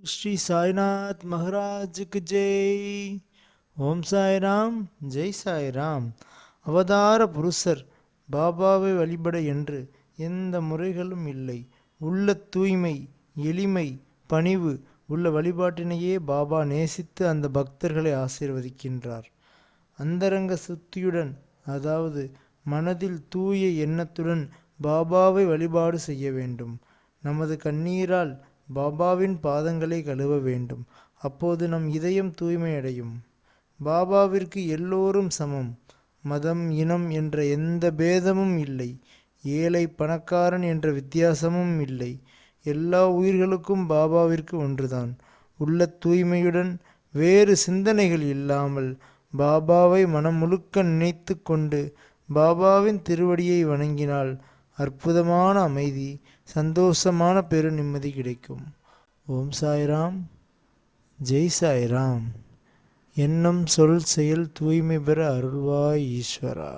ஸ்ரீ சாய்நாத் மகாராஜுக்கு ஜெய். ஓம் சாய்ராம், ஜெய் சாய்ராம். அவதார புருஷர் பாபாவை வழிபட என்று எந்த முறைகளும் இல்லை. உள்ள தூய்மை, எளிமை, பணிவு உள்ள வழிபாட்டினையே பாபா நேசித்து அந்த பக்தர்களை ஆசீர்வதிக்கின்றார். அந்தரங்க சுத்தியுடன், அதாவது மனதில் தூய எண்ணத்துடன் பாபாவை வழிபாடு செய்ய வேண்டும். நமது கண்ணீரால் பாபாவின் பாதங்களை கழுவ வேண்டும். அப்போது நம் இதயம் தூய்மையடையும். பாபாவிற்கு எல்லோரும் சமம். மதம், இனம் என்ற எந்த பேதமும் இல்லை. ஏழை, பணக்காரன் என்ற வித்தியாசமும் இல்லை. எல்லா உயிர்களுக்கும் பாபாவிற்கு ஒன்றுதான். உள்ள தூய்மையுடன், வேறு சிந்தனைகள் இல்லாமல் பாபாவை மனம் முழுக்க நினைத்து கொண்டு பாபாவின் திருவடியை வணங்கினால் அற்புதமான அமைதி, சந்தோஷமான பெரு நிம்மதி கிடைக்கும். ஓம் சாய்ராம், ஜெய் சாய்ராம். எண்ணம், சொல், செயல் தூய்மை பெற அருள்வாய் ஈஸ்வரா.